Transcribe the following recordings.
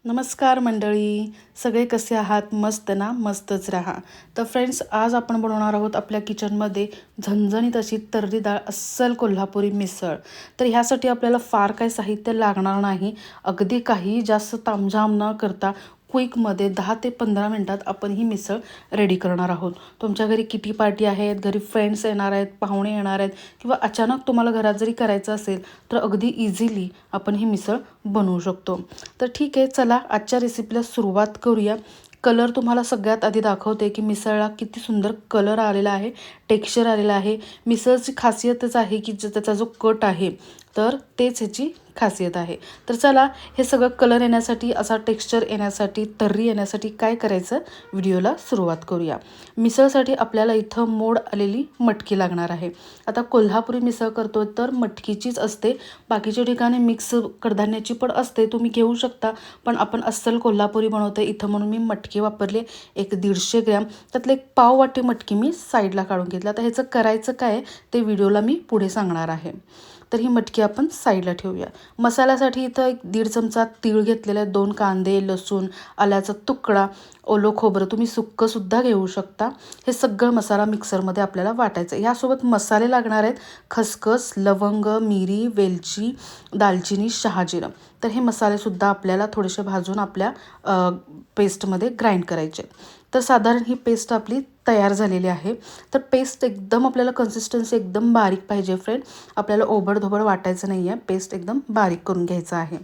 नमस्कार मंडळी, सगळे कसे आहात? मस्त ना? मस्तच राहा. तर फ्रेंड्स, आज आपण बनवणार आहोत आपल्या किचनमध्ये झणझणीत अशी तर्रीदार अस्सल कोल्हापुरी मिसळ. तर ह्यासाठी आपल्याला फार काही साहित्य लागणार नाही. अगदी काही जास्त तामझाम न करता क्विकमध्ये 10 ते 15 मिनिटात आपण ही मिसळ रेडी करणार आहोत. तुमच्या घरी किटी पार्टी आहेत, घरी फ्रेंड्स येणार आहेत, पाहुणे येणार आहेत किंवा अचानक तुम्हाला घरात जरी करायचं असेल तर अगदी इझिली आपण ही मिसळ बनवू शकतो. तर ठीक आहे, चला आजच्या रेसिपीला सुरुवात करूया. कलर तुम्हाला सगळ्यात आधी दाखवते की मिसळला किती सुंदर कलर आलेला आहे, टेक्स्चर आलेला आहे. मिसळची खासियतच आहे की त्याचा जो कट आहे तर तेच ह्याची खासियत आहे. तर चला, हे सगळं कलर येण्यासाठी, असा टेक्स्चर येण्यासाठी, तर्री येण्यासाठी काय करायचं, व्हिडिओला सुरुवात करूया. मिसळसाठी आपल्याला इथं मोड आलेली मटकी लागणार आहे. आता कोल्हापुरी मिसळ करतो तर मटकीचीच असते. बाकीच्या ठिकाणी मिक्स कडधान्याची पण असते, तुम्ही घेऊ शकता. पण आपण अस्सल कोल्हापुरी बनवतो इथं म्हणून मी मटकी वापरली, एक 150 ग्रॅम. त्यातलं एक पाव वाटी मटकी मी साईडला काढून घेतलं. आता ह्याचं करायचं काय ते व्हिडिओला मी पुढे सांगणार आहे. तर ही मटकी आपण साईडला ठेवूया. मसाल्यासाठी इथं एक 1.5 चमचा तीळ घेतलेला आहे, 2 कांदे, लसूण, आल्याचा तुकडा, ओलं खोबरं, तुम्ही सुक्कंसुद्धा घेऊ शकता. हे सगळं मसाला मिक्सरमध्ये आपल्याला वाटायचं. ह्यासोबत मसाले लागणार आहेत: खसखस, लवंग, मिरी, वेलची, दालचिनी, शहाजिरं. तर हे मसालेसुद्धा आपल्याला थोडेसे भाजून आपल्या पेस्टमध्ये ग्राइंड करायचे. तर साधारण ही पेस्ट आपली तयार झालेली आहे. तर पेस्ट एकदम आपल्याला कन्सिस्टन्सी एकदम बारीक पाहिजे फ्रेंड. आपल्याला ओबडधोबड वाटायचं नाही आहे, पेस्ट एकदम बारीक करून घ्यायचं आहे.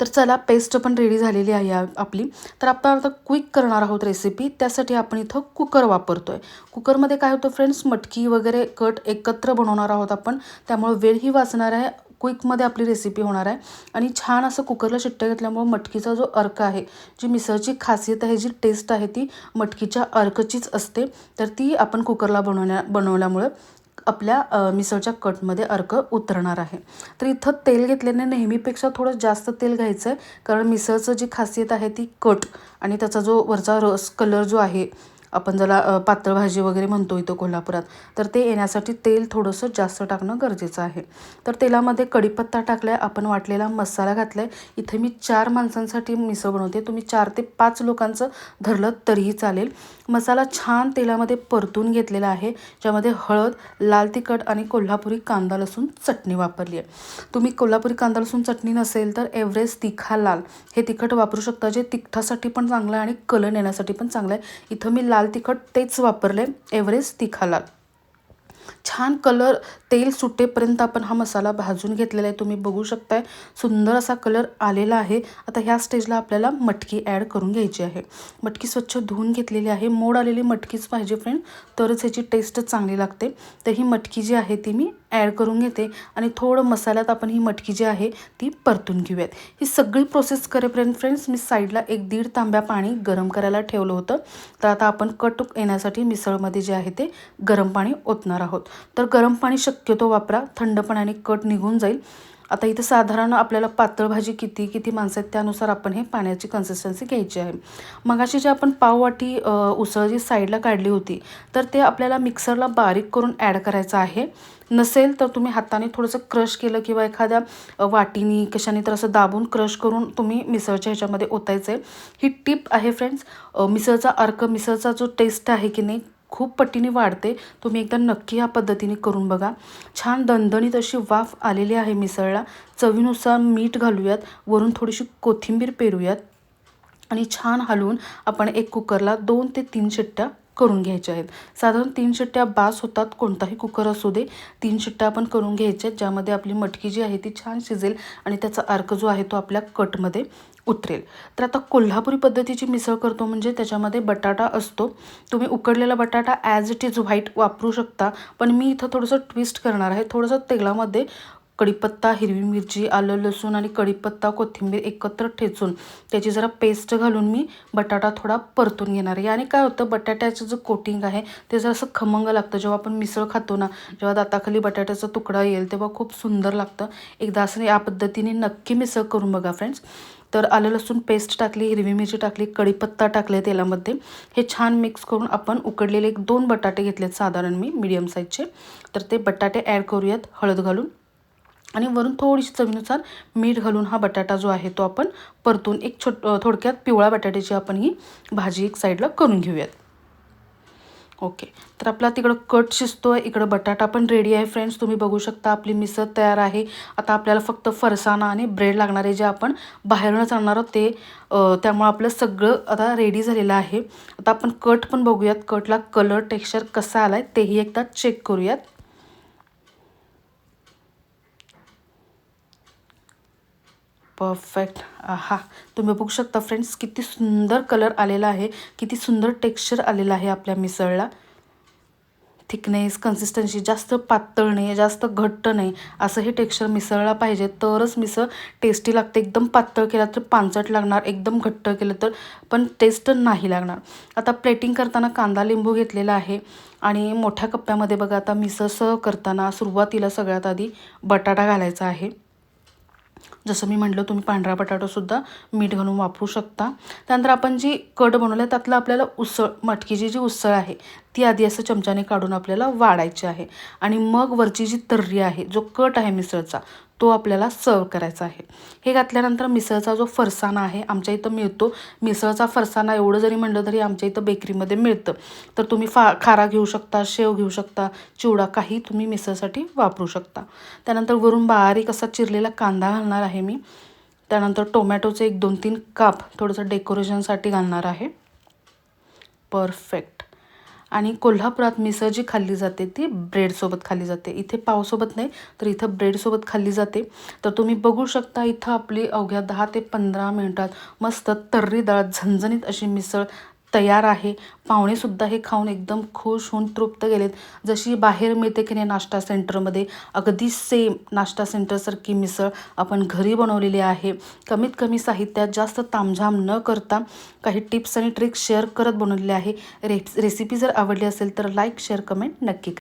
तर चला, पेस्ट पण रेडी झालेली आहे आपली. तर आपण आता क्विक करणार आहोत रेसिपी. त्यासाठी आपण इथं कुकर वापरतो आहे. कुकरमध्ये काय होतं फ्रेंड्स, मटकी वगैरे कट एकत्र बनवणार आहोत आपण, त्यामुळे वेळही वाचणार आहे, क्विकमध्ये आपली रेसिपी होणार आहे. आणि छान असं कुकरला शिट्ट्या घेतल्यामुळे मटकीचा जो अर्क आहे, जी मिसळची खासियत आहे, जी टेस्ट आहे ती मटकीच्या अर्कचीच असते. तर ती आपण कुकरला बनवल्यामुळे आपल्या मिसळच्या कटमध्ये अर्क उतरणार आहे. तर इथं तेल घेतल्याने नेहमीपेक्षा थोडं जास्त तेल घ्यायचं आहे, कारण मिसळचं जी खासियत आहे ती कट आणि त्याचा जो वरचा रस, कलर जो आहे, आपण ज्याला पातळ भाजी वगैरे म्हणतो इथं कोल्हापुरात, तर ते येण्यासाठी तेल थोडंसं जास्त टाकणं गरजेचं आहे. तर तेलामध्ये कढीपत्ता टाकला आहे, आपण वाटलेला मसाला घातला आहे. इथे मी 4 माणसांसाठी मिसळ बनवते, तुम्ही 4 ते 5 लोकांचं धरलं तरीही चालेल. मसाला छान तेलामध्ये परतून घेतलेला आहे, ज्यामध्ये हळद, लाल तिखट आणि कोल्हापुरी कांदा लसूण चटणी वापरली आहे. तुम्ही कोल्हापुरी कांदा लसूण चटणी नसेल तर एव्हरेस्ट तिखा लाल हे तिखट वापरू शकता, जे तिखटासाठी पण चांगलं आहे आणि कलर येण्यासाठी पण चांगलं आहे. इथं मी लाल तिखट तेच वापरले, एव्हरेस्ट तिखा लाल. छान कलर, तेल सुटेपर्यंत आपण हा मसाला भाजून घेतलेला आहे, तुम्ही बघू शकताय. सुंदर असा कलर आलेला आहे. आता ह्या स्टेजला आपल्याला मटकी ॲड करून घ्यायची आहे. मटकी स्वच्छ धुवून घेतलेली आहे. मोड आलेली मटकीच पाहिजे फ्रेंड, तरच ह्याची टेस्ट चांगली लागते. तर ही मटकी जी आहे ती मी ॲड करून घेते आणि थोडं मसाल्यात आपण ही मटकी जी आहे ती परतून घेऊयात. ही सगळी प्रोसेस करेपर्यंत फ्रेंड्स मी साईडला एक 1.5 तांब्या पाणी गरम करायला ठेवलं होतं. तर आता आपण कट येण्यासाठी मिसळमध्ये जे आहे ते गरम पाणी ओतणार आहोत. तर गरम पाणी शक्यतो वापरा, थंड पाण्याने कट निघून जाईल. आता इथे साधारण आपल्याला पातळ भाजी किती माणसं आहेत त्यानुसार आपण हे पाण्याची कन्सिस्टन्सी घ्यायची आहे. मगाशी जे आपण पाववाटी उसळ जी साईडला काढली होती, तर ते आपल्याला मिक्सरला बारीक करून ॲड करायचं आहे. नसेल तर तुम्ही हाताने थोडंसं क्रश केलं किंवा एखाद्या वाटीनी कशाने तर असं दाबून क्रश करून तुम्ही मिसळच्या ह्याच्यामध्ये ओतायचं आहे. ही टिप आहे फ्रेंड्स. मिसळचा अर्क, मिसळचा जो टेस्ट आहे की नाही, खूप पटीने वाढते. तुम्ही एकदा नक्की ह्या पद्धतीने करून बघा. छान दणदणीत अशी वाफ आलेली आहे मिसळला. चवीनुसार मीठ घालूयात, वरून थोडीशी कोथिंबीर पेरूयात आणि छान हलवून आपण एक कुकरला 2 ते 3 शिट्ट्या करून घ्यायच्या आहेत. साधारण 3 शिट्ट्या बास होतात, कोणताही कुकर असू दे. 3 शिट्ट्या आपण करून घ्यायच्या आहेत, ज्यामध्ये आपली मटकी जी आहे ती छान शिजेल आणि त्याचा अर्क जो आहे तो आपल्या कटमध्ये उतरेल. तर आता कोल्हापुरी पद्धतीची मिसळ करतो म्हणजे त्याच्यामध्ये बटाटा असतो. तुम्ही उकडलेला बटाटा ॲज इट इज व्हाईट वापरू शकता, पण मी इथं थोडंसं ट्विस्ट करणार आहे. थोडंसं तेलामध्ये कढीपत्ता, हिरवी मिरची, आलं लसूण आणि कढीपत्ता, कोथिंबीर एकत्र ठेचून त्याची जरा पेस्ट घालून मी बटाटा थोडा परतून घेणार आहे. आणि काय होतं, बटाट्याचं जे कोटिंग आहे ते जरासं खमंग लागतं. जेव्हा आपण मिसळ खातो ना, जेव्हा दाताखाली बटाट्याचा तुकडा येईल तेव्हा खूप सुंदर लागतं. एकदा असं या पद्धतीने नक्की मिसळ करून बघा फ्रेंड्स. तर आलं लसूण पेस्ट टाकली, हिरवी मिरची टाकली, कढीपत्ता टाकले तेलामध्ये. हे छान मिक्स करून आपण उकडलेले 2 बटाटे घेतलेत साधारण मी मीडियम साईजचे. तर ते बटाटे ॲड करूयात हळद घालून. आणि वरून थोडीशी चवीनुसार मीठ घालून हा बटाटा जो आहे तो आपण परतून एक थोडक्यात पिवळ्या बटाट्याची आपण ही भाजी एक साईडला करून घेऊयात. ओके, तर आपला तिकडं कट शिजतोय, इकडं बटाटा पण रेडी आहे फ्रेंड्स. तुम्ही बघू शकता आपली मिसळ तयार आहे. आता आपल्याला फक्त फरसाणा आणि ब्रेड लागणार आहे, जे आपण बाहेरूनच आणणार आहोत ते. त्यामुळे आपलं सगळं आता रेडी झालेलं आहे. आता आपण कट पण बघूयात, कटला कलर टेक्स्चर कसा आलाय तेही एकदा चेक करूयात. परफेक्ट. आहा, तुम्ही बघू शकता फ्रेंड्स किती सुंदर कलर आलेला आहे, किती सुंदर टेक्स्चर आलेलं आहे आपल्या मिसळला. थिकनेस, कन्सिस्टन्सी जास्त पातळ नाही, जास्त घट्ट नाही, असं हे टेक्स्चर मिसळला पाहिजे, तरच मिसळ टेस्टी लागते. एकदम पातळ केला तर पांचट लागणार, एकदम घट्ट केलं तर पण टेस्ट नाही लागणार. आता प्लेटिंग करताना कांदा लिंबू घेतलेला आहे आणि मोठ्या कप्प्यामध्ये बघा आता मिसळ सर्व करताना सुरुवातीला सगळ्यात आधी बटाटा घालायचा आहे. जसं मी म्हटलं, तुम्ही पांढरा बटाटासुद्धा मीठ घालून वापरू शकता. त्यानंतर आपण जी कट बनवलं आहे त्यातलं आपल्याला उसळ, मटकीची जी उसळ आहे ती आधी असं चमच्याने काढून आपल्याला वाढायची आहे आणि मग वरची जी तर्री आहे, जो कट आहे मिसळचा, तो आपल्याला सर्व करायचा आहे. हे घातल्यानंतर मिसळचा जो फरसाणा आहे आमच्या इथं मिळतो. मिसळचा फरसाणा एवढं जरी म्हटलं तरी आमच्या इथं बेकरीमध्ये मिळतं. तर तुम्ही खारा घेऊ शकता, शेव घेऊ शकता, चिवडा काही तुम्ही मिसळसाठी वापरू शकता. त्यानंतर वरून बारीक असा चिरलेला कांदा घालणार आहे मी. त्यानंतर टोमॅटोचे एक 2-3 काप थोडंसं डेकोरेशनसाठी घालणार आहे. परफेक्ट. आणि कोल्हापुरात मिसळ जी खाल्ली जाते ती ब्रेडसोबत खाल्ली जाते. इथे पावसोबत नाही, तर इथं ब्रेडसोबत खाल्ली जाते. तर तुम्ही बघू शकता इथं आपली अवघ्या 10 ते 15 मिनिटात मस्त तर्रीदार झणझणीत अशी मिसळ तयार आहे. पाहुणेसुद्धा हे खाऊन एकदम खुश होऊन तृप्त गेलेत. जशी बाहेर मिळते की नाही नाश्ता सेंटरमध्ये, अगदी सेम नाश्ता सेंटरसारखी मिसळ आपण घरी बनवलेली आहे. कमीत कमी साहित्यात, जास्त तामझाम न करता, काही टिप्स आणि ट्रिक्स शेअर करत बनवलेले आहे. रेसिपी जर आवडली असेल तर लाईक, शेअर, कमेंट नक्की करा.